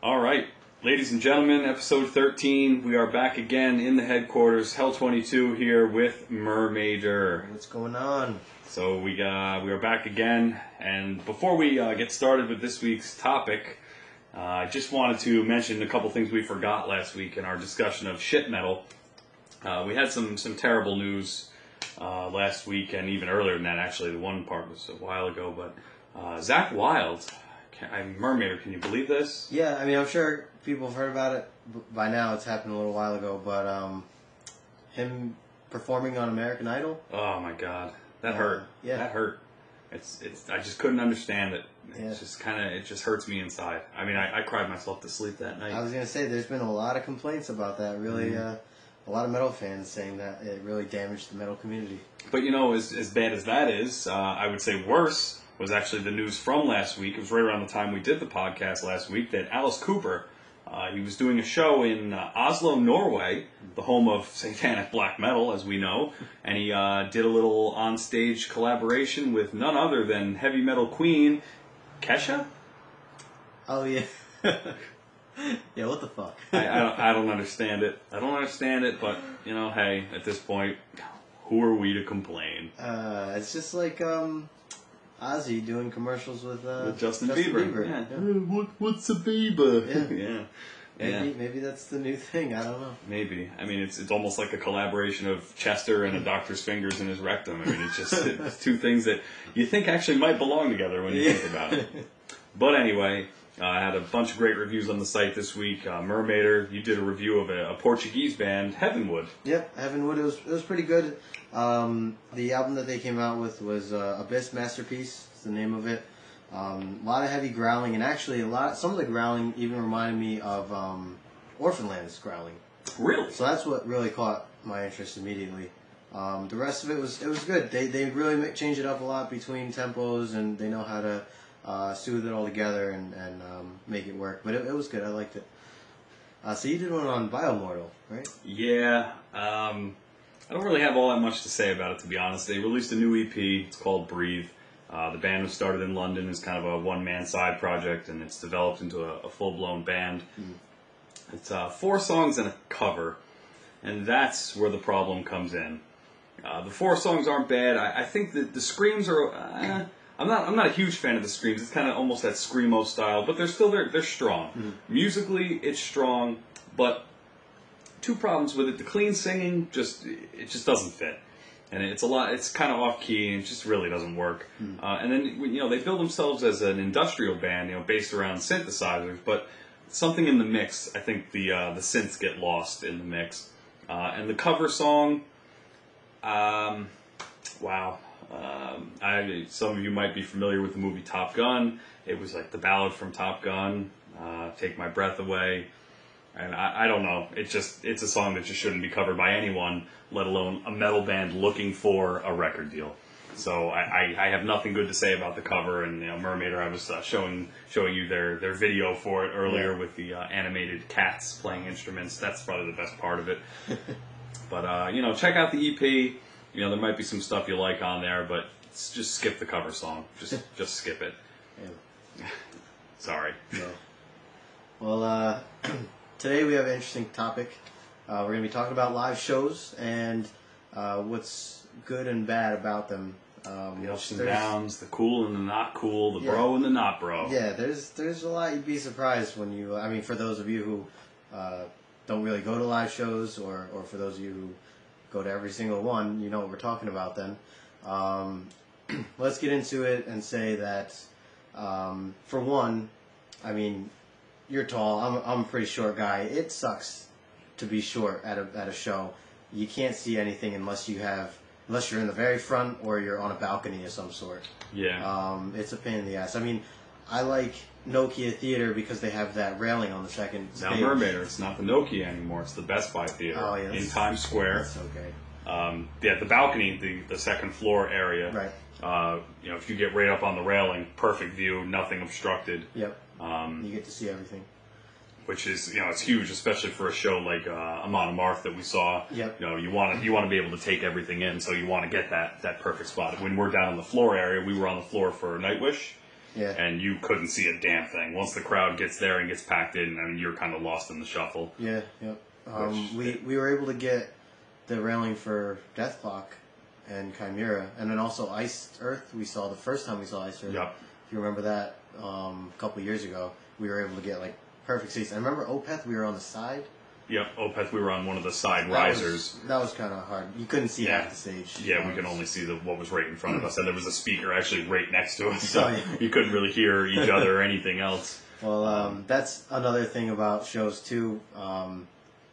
All right, ladies and gentlemen, episode 13. We are back again in the headquarters, Hell22 here with Murmaider. What's going on? So we are back again, and before we get started with this week's topic, I just wanted to mention a couple things we forgot last week in our discussion of shit metal. We had some terrible news last week, and even earlier than that, actually. The one part was a while ago, but Zakk Wylde, Murmaider, can you believe this? Yeah, I mean, I'm sure people have heard about it by now. It's happened a little while ago, but him performing on American Idol. Oh my God, that hurt. Yeah, that hurt. It's. I just couldn't understand it. Yeah. It's just it just hurts me inside. I mean, I cried myself to sleep that night. I was gonna say, there's been a lot of complaints about that. Really, a lot of metal fans saying that it really damaged the metal community. But you know, as bad as that is, I would say worse was actually the news from last week. It was right around the time we did the podcast last week that Alice Cooper, he was doing a show in Oslo, Norway, the home of satanic black metal, as we know, and he did a little on-stage collaboration with none other than heavy metal queen Kesha? Oh, yeah. Yeah, what the fuck? I don't understand it. I don't understand it, but, you know, hey, at this point, who are we to complain? It's just like Ozzy doing commercials with Justin Bieber. Yeah. What's a Bieber? Yeah. Yeah. Maybe that's the new thing. I don't know. Maybe. I mean, it's almost like a collaboration of Chester and a doctor's fingers in his rectum. I mean, it's two things that you think actually might belong together when you think about it. But anyway, I had a bunch of great reviews on the site this week. Murmaider, you did a review of a Portuguese band, Heavenwood. Yep, Heavenwood. It was pretty good. The album that they came out with was Abyss Masterpiece. Is the name of it. A lot of heavy growling, and actually some of the growling even reminded me of Orphanland's growling. Really? So that's what really caught my interest immediately. The rest of it was good. They really changed it up a lot between tempos, and they know how to soothe it all together and make it work. But it was good. I liked it. So you did one on Biomortal, right? Yeah. I don't really have all that much to say about it, to be honest. They released a new EP. It's called Breathe. The band was started in London as kind of a one-man side project, and it's developed into a full-blown band. It's 4 songs and a cover, and that's where the problem comes in. The 4 songs aren't bad. I think that the screams are... I'm not a huge fan of the screams. It's kind of almost that screamo style, but they're strong. Musically, it's strong, but 2 problems with it. The clean singing just doesn't fit. And it's kind of off key, and it just really doesn't work. And then, they build themselves as an industrial band, based around synthesizers, but something in the mix, I think the synths get lost in the mix. And the cover song, wow. Some of you might be familiar with the movie Top Gun. It was like the ballad from Top Gun, Take My Breath Away. And I don't know. It's a song that just shouldn't be covered by anyone, let alone a metal band looking for a record deal. So I have nothing good to say about the cover. And Murmaider, I was showing you their video for it earlier with the animated cats playing instruments. That's probably the best part of it. But check out the EP. There might be some stuff you like on there, but just skip the cover song. Just skip it. Yeah. Sorry. No. Well, today we have an interesting topic. We're going to be talking about live shows and what's good and bad about them. The ups and downs, the cool and the not cool, the bro and the not bro. Yeah, there's a lot. You'd be surprised when you... I mean, for those of you who don't really go to live shows, or for those of you who go to every single one, you know what we're talking about then. Let's get into it and say that, for one, I mean... You're tall. I'm a pretty short guy. It sucks to be short at a show. You can't see anything unless you're in the very front or you're on a balcony of some sort. Yeah. It's a pain in the ass. I mean, I like Nokia Theater because they have that railing on the second stage. Now Murmaider, it's not the Nokia anymore. It's the Best Buy Theater in Times Square. That's okay. The balcony, the second floor area. Right. If you get right up on the railing, perfect view, nothing obstructed. Yep. You get to see everything. Which is, it's huge, especially for a show like Amon Amarth that we saw. Yep. You want to be able to take everything in, so you want to get that perfect spot. When we're down on the floor area, we were on the floor for Nightwish, Yeah. and you couldn't see a damn thing. Once the crowd gets there and gets packed in, I mean, you're kind of lost in the shuffle. Yeah, yep. We were able to get the railing for Death Clock and Chimera, and then also Iced Earth. We saw the first time we saw Iced Earth. Yep. If you remember that, a couple years ago, we were able to get like perfect seats. I remember Opeth. We were on the side. Yep, Opeth, we were on one of the side risers. That was kind of hard. You couldn't see half the stage. Yeah, we could only see what was right in front of us, and there was a speaker actually right next to us, so Oh, yeah. you couldn't really hear each other or anything else. Well, that's another thing about shows too.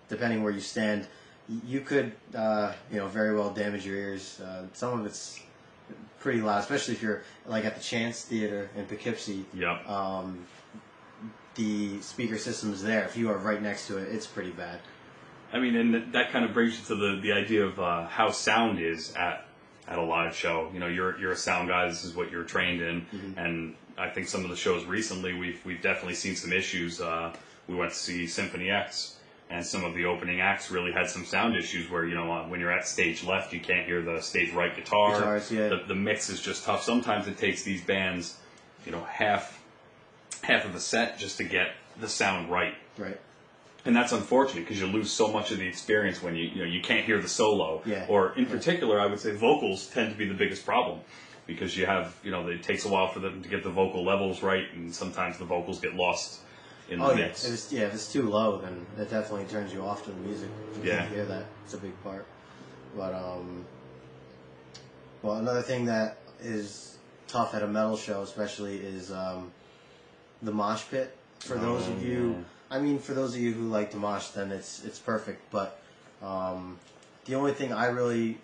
Depending where you stand, you could, very well damage your ears. Some of it's pretty loud, especially if you're like at the Chance Theater in Poughkeepsie. Yep. The speaker system is there. If you are right next to it, it's pretty bad. I mean, and that kind of brings you to the idea of how sound is at a live show. You know, you're a sound guy. This is what you're trained in, and I think some of the shows recently we've definitely seen some issues. We went to see Symphony X, and some of the opening acts really had some sound issues where, when you're at stage left, you can't hear the stage right guitar. Guitars, yeah. The mix is just tough. Sometimes it takes these bands, half of a set just to get the sound right. Right. And that's unfortunate because you lose so much of the experience when you can't hear the solo. Yeah. Or in particular, I would say vocals tend to be the biggest problem because you have, it takes a while for them to get the vocal levels right, and sometimes the vocals get lost in the mix. If it's too low, then it definitely turns you off to the music. You can't hear that. It's a big part. But another thing that is tough at a metal show, especially, is the mosh pit. For those of you, for those of you who like to mosh, then it's perfect. But the only thing I really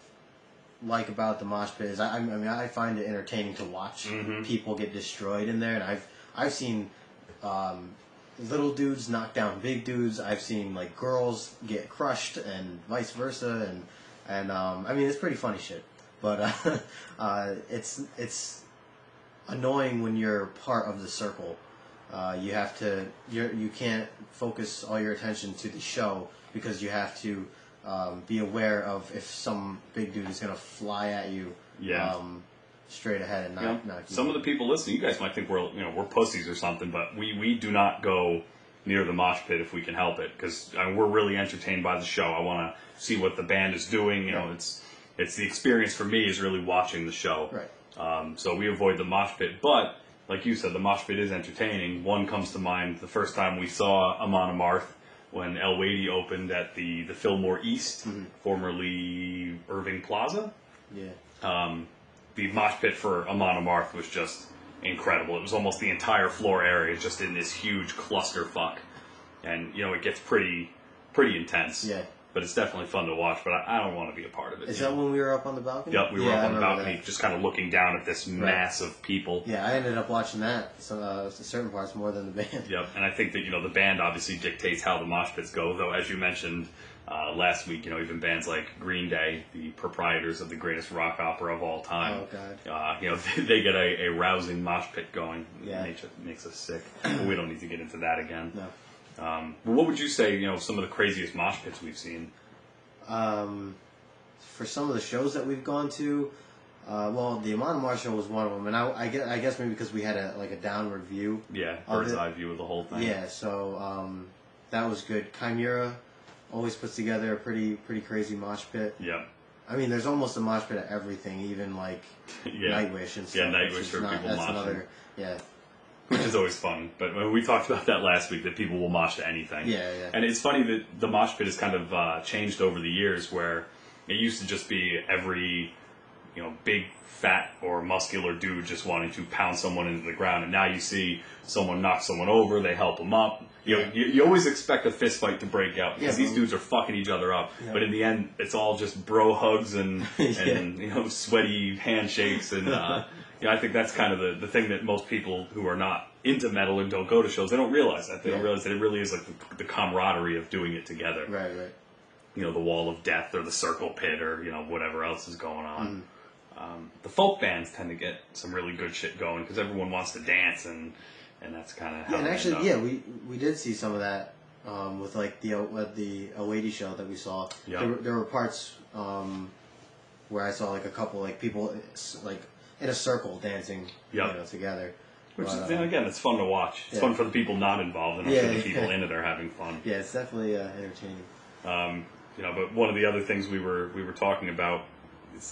like about the mosh pit is I find it entertaining to watch people get destroyed in there, and I've seen little dudes knock down big dudes. I've seen like girls get crushed and vice versa, and it's pretty funny shit. But it's annoying when you're part of the circle. You can't focus all your attention to the show because you have to be aware of if some big dude is going to fly at you straight ahead and not some of the people listening, you guys might think we're pussies or something, but we do not go near the mosh pit if we can help it because we're really entertained by the show. I want to see what the band is doing. It's the experience for me is really watching the show. Right. So we avoid the mosh pit, but like you said, the mosh pit is entertaining. One comes to mind the first time we saw Amon Amarth when Wylde opened at the Fillmore East, formerly Irving Plaza. Yeah. The mosh pit for Amon Amarth was just incredible. It was almost the entire floor area just in this huge clusterfuck. And, it gets pretty intense. Yeah. But it's definitely fun to watch, but I don't want to be a part of it. Is that when we were up on the balcony? Yep, we were up on the balcony, just kind of looking down at this mass of people. Yeah, I ended up watching that, certain parts more than the band. Yep, and I think that, the band obviously dictates how the mosh pits go, though, as you mentioned last week, even bands like Green Day, the proprietors of the greatest rock opera of all time. Oh, God. They get a rousing mosh pit going. Yeah. It makes us sick. But we don't need to get into that again. No. What would you say, some of the craziest mosh pits we've seen? For some of the shows that we've gone to, the Amon Amarth show was one of them, and I guess maybe because we had a downward view. Yeah, bird's eye view of the whole thing. Yeah, so that was good. Chimera always puts together a pretty crazy mosh pit. Yeah. There's almost a mosh pit at everything, even like Nightwish and stuff. Yeah, Nightwish for people moshing. Which is always fun. But we talked about that last week, that people will mosh to anything. Yeah. And it's funny that the mosh pit has kind of changed over the years, where it used to just be every, big, fat, or muscular dude just wanting to pound someone into the ground. And now you see someone knock someone over, they help them up. You always expect a fist fight to break out because these dudes are fucking each other up. Yeah. But in the end, it's all just bro hugs and sweaty handshakes and... I think that's kind of the thing that most people who are not into metal and don't go to shows, they don't realize that. They don't realize that it really is like the camaraderie of doing it together. Right. The wall of death or the circle pit or, whatever else is going on. The folk bands tend to get some really good shit going because everyone wants to dance and that's kind of how and actually, we did see some of that with like the Wylde show that we saw. Yep. There were parts where I saw like a couple like people like in a circle dancing, together. Which But, is, again, it's fun to watch. It's yeah. fun for the people not involved, and I'm Yeah, sure the yeah. people in it are having fun. Yeah, it's definitely entertaining. But one of the other things we were talking about is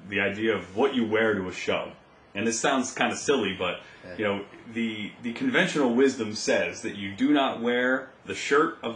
the idea of what you wear to a show. And this sounds kind of silly, but the conventional wisdom says that you do not wear the shirt of